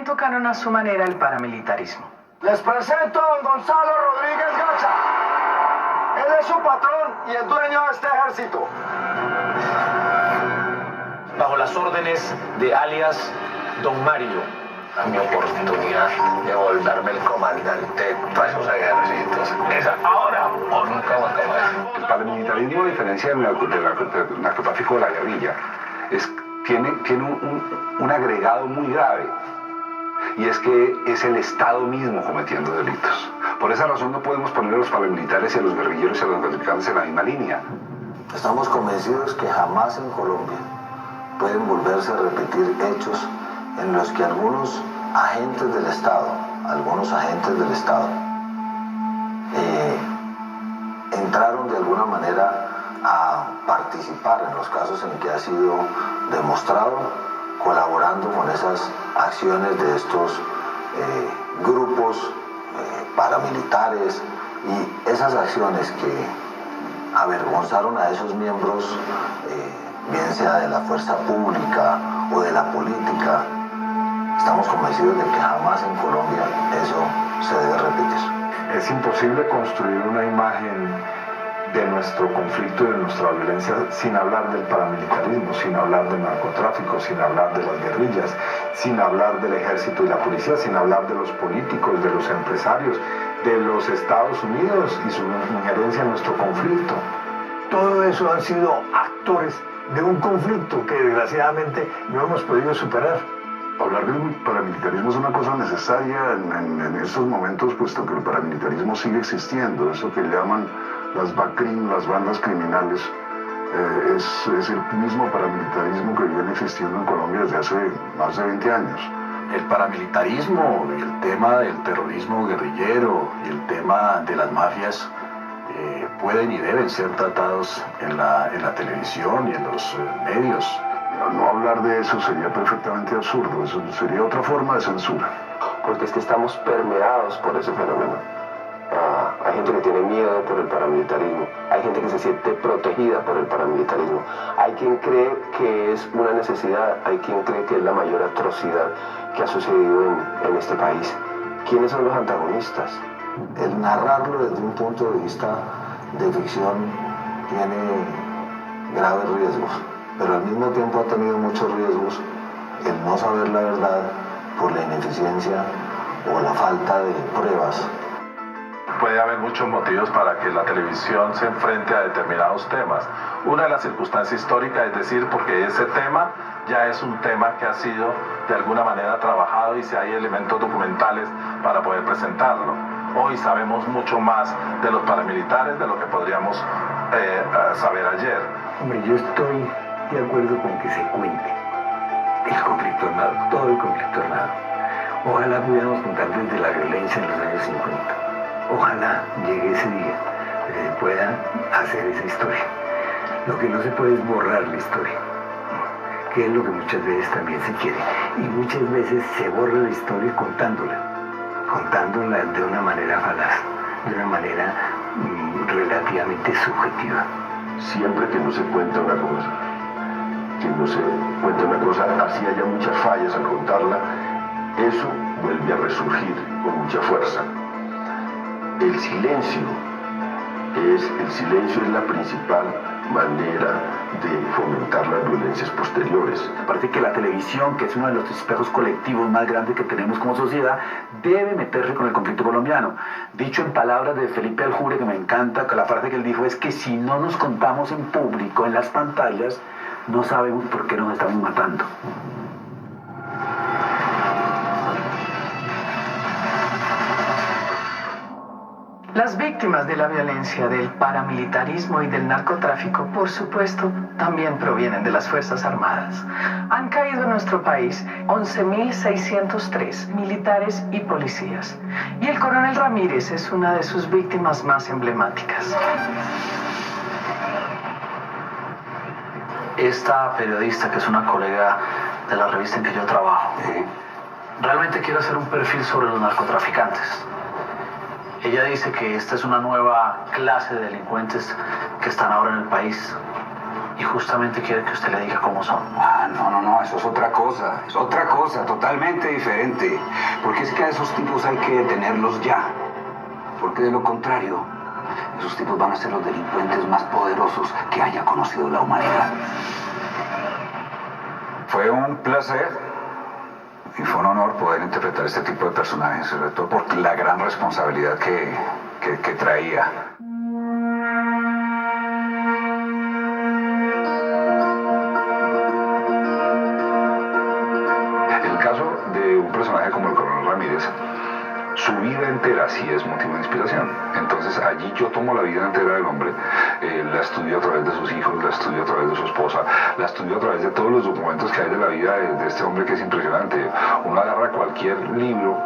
Tocaron a su manera el paramilitarismo. Les presento a don Gonzalo Rodríguez Gacha. Él es su patrón y el dueño de este ejército. Bajo las órdenes de alias Don Mario, a mi oportunidad de volverme el comandante para esos ejércitos. ¿Es ahora o nunca va a acabar? El paramilitarismo, a diferencia del narcotráfico de la guerrilla, tiene un agregado muy grave. Y es que es el Estado mismo cometiendo delitos. Por esa razón no podemos poner a los paramilitares y a los guerrilleros y a los narcotraficantes en la misma línea. Estamos convencidos que jamás en Colombia pueden volverse a repetir hechos en los que algunos agentes del Estado entraron de alguna manera a participar en los casos en que ha sido demostrado, colaborando con esas acciones de estos grupos paramilitares, y esas acciones que avergonzaron a esos miembros, bien sea de la fuerza pública o de la política. Estamos convencidos de que jamás en Colombia eso se debe repetir. Es imposible construir una imagen de nuestro conflicto y de nuestra violencia sin hablar del paramilitarismo, sin hablar del narcotráfico, sin hablar de las guerrillas, sin hablar del ejército y la policía, sin hablar de los políticos, de los empresarios, de los Estados Unidos y su injerencia en nuestro conflicto. Todo eso han sido actores de un conflicto que desgraciadamente no hemos podido superar. Hablar del paramilitarismo es una cosa necesaria en estos momentos, puesto que el paramilitarismo sigue existiendo. Eso que llaman las BACRIM, las bandas criminales, es el mismo paramilitarismo que viene existiendo en Colombia desde hace más de 20 años. El paramilitarismo, el tema del terrorismo guerrillero y el tema de las mafias pueden y deben ser tratados en la televisión y en los medios. No hablar de eso sería perfectamente absurdo, eso sería otra forma de censura. Porque es que estamos permeados por ese fenómeno. Hay gente que tiene miedo por el paramilitarismo, hay gente que se siente protegida por el paramilitarismo, hay quien cree que es una necesidad, hay quien cree que es la mayor atrocidad que ha sucedido en este país. ¿Quiénes son los antagonistas? El narrarlo desde un punto de vista de ficción tiene graves riesgos, pero al mismo tiempo ha tenido muchos riesgos el no saber la verdad por la ineficiencia o la falta de pruebas. Puede haber muchos motivos para que la televisión se enfrente a determinados temas. Una de las circunstancias históricas, es decir, porque ese tema ya es un tema que ha sido de alguna manera trabajado y si hay elementos documentales para poder presentarlo. Hoy sabemos mucho más de los paramilitares de lo que podríamos saber ayer. Hombre, yo estoy de acuerdo con que se cuente el conflicto armado, todo el conflicto armado. Ojalá pudiéramos contar desde la violencia en los años 50. Ojalá llegue ese día que se pueda hacer esa historia. Lo que no se puede es borrar la historia, que es lo que muchas veces también se quiere. Y muchas veces se borra la historia contándola de una manera falaz, de una manera relativamente subjetiva. Siempre que no se cuenta una cosa, así haya muchas fallas al contarla, eso vuelve a resurgir con mucha fuerza. El silencio es la principal manera de fomentar las violencias posteriores. Parece que la televisión, que es uno de los espejos colectivos más grandes que tenemos como sociedad, debe meterse con el conflicto colombiano. Dicho en palabras de Felipe Aljure, que me encanta, que la frase que él dijo es que si no nos contamos en público, en las pantallas, no sabemos por qué nos estamos matando. Las víctimas de la violencia, del paramilitarismo y del narcotráfico, por supuesto, también provienen de las Fuerzas Armadas. Han caído en nuestro país 11.603 militares y policías. Y el coronel Ramírez es una de sus víctimas más emblemáticas. Esta periodista, que es una colega de la revista en que yo trabajo, realmente quiere hacer un perfil sobre los narcotraficantes. Ella dice que esta es una nueva clase de delincuentes que están ahora en el país. y justamente quiere que usted le diga cómo son. Ah, no, eso es otra cosa, totalmente diferente. Porque es que a esos tipos hay que detenerlos ya. Porque de lo contrario, esos tipos van a ser los delincuentes más poderosos que haya conocido la humanidad. Fue un placer y fue un honor poder interpretar este tipo de personajes, sobre todo por la gran responsabilidad que traía. El caso de un personaje como el Coronel Ramírez, su vida entera sí es motivo de inspiración. Entonces allí yo tomo la vida entera del hombre, la estudio a través de sus hijos, la estudio a través de su esposa, la estudio a través de todos los documentos que hay de la vida de este hombre, que es impresionante. Uno agarra cualquier libro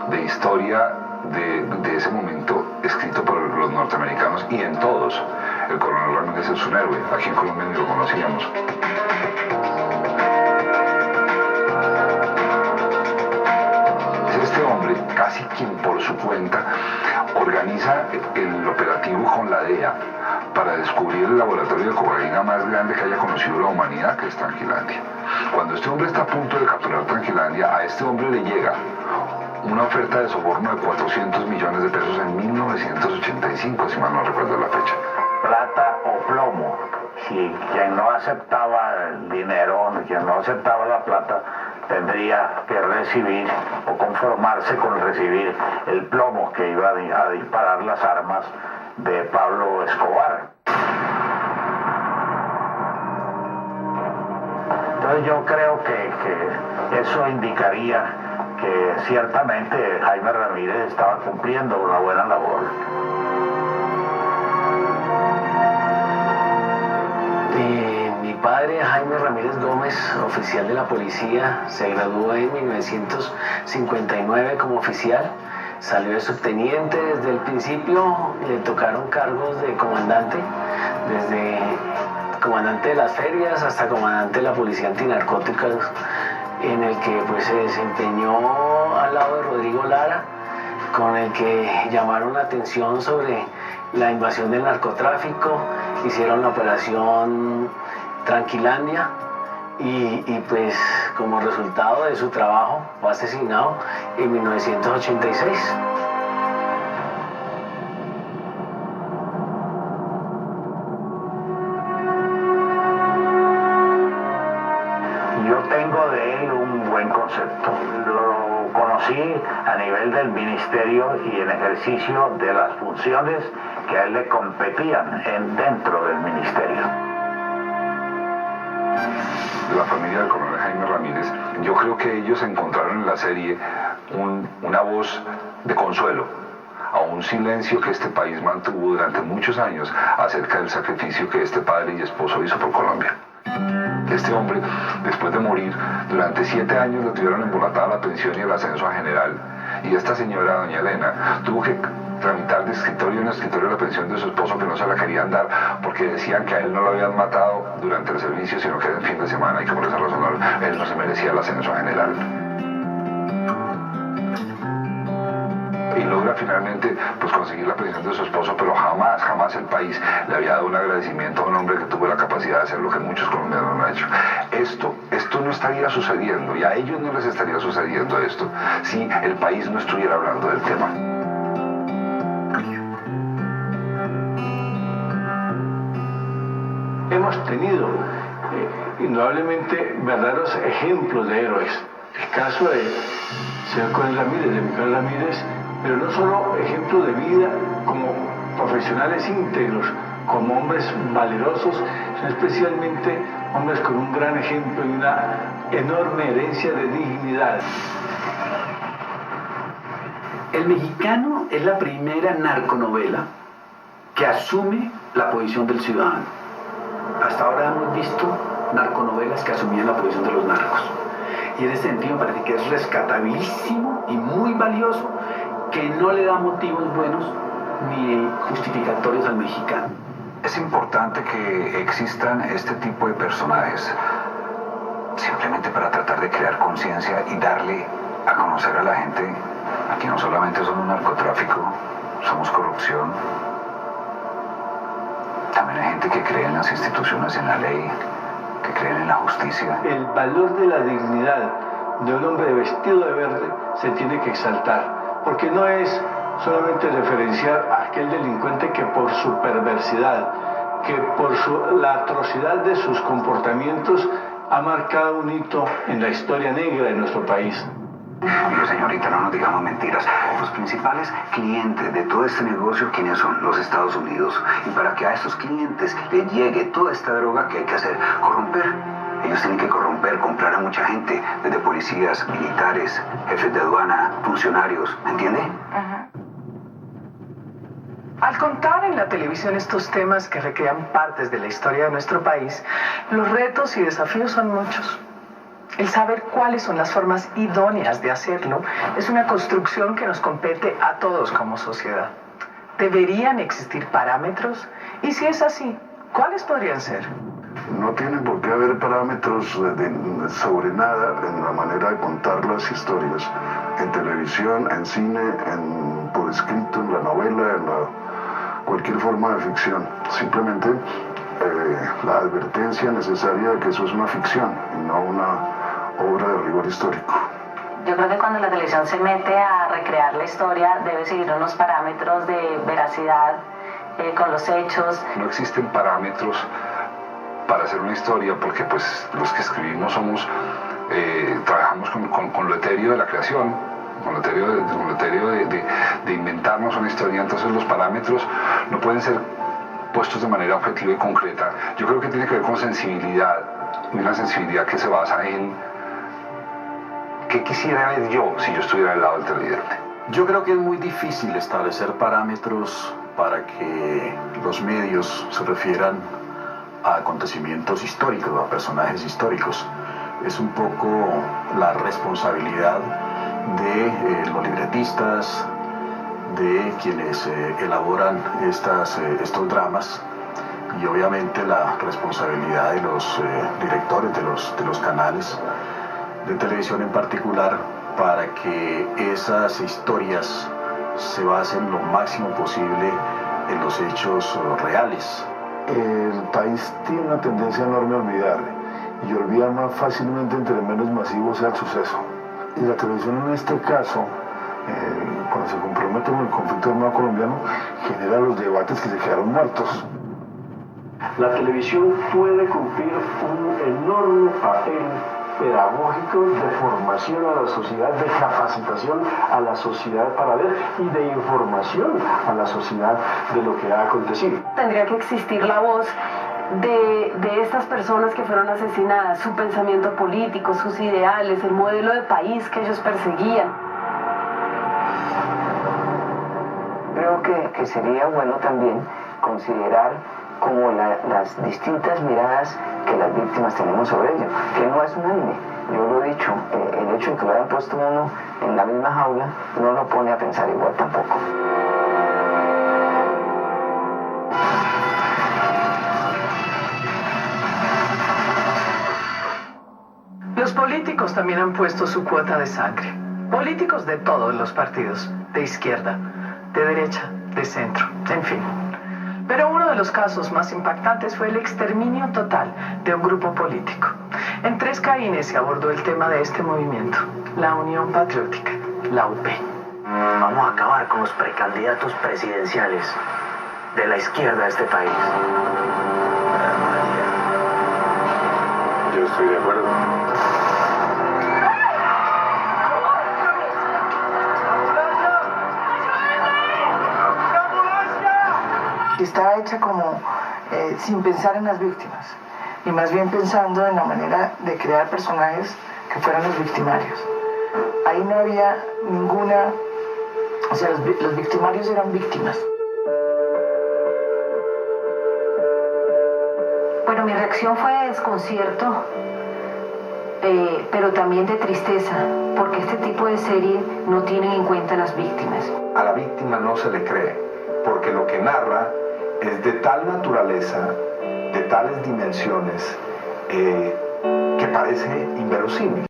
de historia de ese momento escrito por los norteamericanos y en todos el Coronel Ramírez es un héroe. Aquí en Colombia ni lo conocíamos. Este hombre, casi quien por su cuenta, organiza el operativo con la DEA para descubrir el laboratorio de cocaína más grande que haya conocido la humanidad, que es Tranquilandia. Cuando este hombre está a punto de capturar Tranquilandia, a este hombre le llega una oferta de soborno de 400 millones de pesos en 1985, si mal no recuerdo la fecha. Plata o plomo. Si quien no aceptaba el dinero, quien no aceptaba la plata, tendría que recibir o conformarse con recibir el plomo que iba a disparar las armas de Pablo Escobar. Entonces yo creo que eso indicaría que ciertamente Jaime Ramírez estaba cumpliendo una buena labor. Mi padre, Jaime Ramírez Gómez, oficial de la policía, se graduó en 1959 como oficial, salió de subteniente. Desde el principio le tocaron cargos de comandante, desde comandante de las ferias hasta comandante de la policía antinarcóticos, en el que pues se desempeñó al lado de Rodrigo Lara, con el que llamaron la atención sobre la invasión del narcotráfico, hicieron la operación Tranquilandia y pues como resultado de su trabajo fue asesinado en 1986. Yo tengo de él un buen concepto. Lo conocí a nivel del ministerio y en ejercicio de las funciones que a él le competían dentro del ministerio. La familia del Coronel Jaime Ramírez, yo creo que ellos encontraron en la serie una voz de consuelo a un silencio que este país mantuvo durante muchos años acerca del sacrificio que este padre y esposo hizo por Colombia. Este hombre, después de morir, durante 7 años le tuvieron embolatada la pensión y el ascenso a general. Y esta señora, doña Elena, tuvo que tramitar de escritorio en escritorio la pensión de su esposo, que no se la querían dar porque decían que a él no lo habían matado durante el servicio, sino que era en fin de semana y que por esa razón él no se merecía el ascenso a general. Y logra finalmente pues conseguir la pensión de su esposo, pero jamás el país le había dado un agradecimiento a un hombre que tuvo la capacidad de hacer lo que muchos colombianos no han hecho. Esto no estaría sucediendo, y a ellos no les estaría sucediendo esto si el país no estuviera hablando del tema. Hemos tenido indudablemente verdaderos ejemplos de héroes. El caso de señor Coronel Ramírez, de Miguel Ramírez, pero no solo ejemplos de vida como profesionales íntegros, como hombres valerosos, sino especialmente hombres con un gran ejemplo y una enorme herencia de dignidad. El Mexicano es la primera narconovela que asume la posición del ciudadano. Hasta ahora hemos visto narconovelas que asumían la posición de los narcos. Y en ese sentido me parece que es rescatabilísimo y muy valioso, que no le da motivos buenos ni justificatorios al mexicano. Es importante que existan este tipo de personajes simplemente para tratar de crear conciencia y darle a conocer a la gente que no solamente somos narcotráfico, somos corrupción, también hay gente que cree en las instituciones, en la ley, que creen en la justicia. El valor de la dignidad de un hombre vestido de verde se tiene que exaltar, porque no es solamente referenciar a aquel delincuente que por su perversidad, que por la atrocidad de sus comportamientos ha marcado un hito en la historia negra de nuestro país. Oye, señorita, no nos digamos mentiras. Los principales clientes de todo este negocio, ¿quiénes son? Los Estados Unidos. Y para que a estos clientes les llegue toda esta droga, ¿qué hay que hacer? Corromper. Ellos tienen que corromper, comprar a mucha gente, desde policías, militares, jefes de aduana, funcionarios, ¿me entiende? Al contar en la televisión estos temas que recrean partes de la historia de nuestro país, los retos y desafíos son muchos. El saber cuáles son las formas idóneas de hacerlo es una construcción que nos compete a todos como sociedad. ¿Deberían existir parámetros? Y si es así, ¿cuáles podrían ser? No tienen por qué haber parámetros sobre nada en la manera de contar las historias, en televisión, en cine, por escrito, en la novela, cualquier forma de ficción. Simplemente la advertencia necesaria de que eso es una ficción y no una obra de rigor histórico. Yo creo que cuando la televisión se mete a recrear la historia debe seguir unos parámetros de veracidad con los hechos. No existen parámetros para hacer una historia porque pues los que escribimos trabajamos con lo etéreo de la creación, con lo etéreo de inventarnos una historia. Entonces los parámetros no pueden ser puestos de manera objetiva y concreta. Yo creo que tiene que ver con sensibilidad, una sensibilidad que se basa en ¿qué quisiera ver yo si yo estuviera al lado del televidente? Yo creo que es muy difícil establecer parámetros para que los medios se refieran a acontecimientos históricos, a personajes históricos. Es un poco la responsabilidad de los libretistas, de quienes elaboran estos dramas, y obviamente la responsabilidad de los directores de los canales de televisión en particular, para que esas historias se basen lo máximo posible en los hechos reales. El país tiene una tendencia enorme a olvidar, y olvida más fácilmente entre menos masivo sea el suceso. Y la televisión en este caso, cuando se compromete con el conflicto armado colombiano, genera los debates que se quedaron muertos. La televisión puede cumplir un enorme papel pedagógico de formación a la sociedad, de capacitación a la sociedad para ver y de información a la sociedad de lo que ha acontecido. Tendría que existir la voz de estas personas que fueron asesinadas, su pensamiento político, sus ideales, el modelo de país que ellos perseguían. Creo que sería bueno también considerar como las distintas miradas que las víctimas tenemos sobre ello, que no es unánime. Yo lo he dicho, el hecho de que lo hayan puesto uno en la misma jaula no lo pone a pensar igual tampoco. Los políticos también han puesto su cuota de sangre. Políticos de todos los partidos, de izquierda, de derecha, de centro, en fin. Pero uno de los casos más impactantes fue el exterminio total de un grupo político. En Tres Caínes se abordó el tema de este movimiento, la Unión Patriótica, la UP. Vamos a acabar con los precandidatos presidenciales de la izquierda de este país. Yo estoy de acuerdo. Está hecha como sin pensar en las víctimas y más bien pensando en la manera de crear personajes que fueran los victimarios. Ahí no había ninguna, o sea, los victimarios eran víctimas. Bueno, mi reacción fue de desconcierto, pero también de tristeza, porque este tipo de serie no tiene en cuenta a las víctimas. A la víctima no se le cree, porque lo que narra es de tal naturaleza, de tales dimensiones, que parece inverosímil.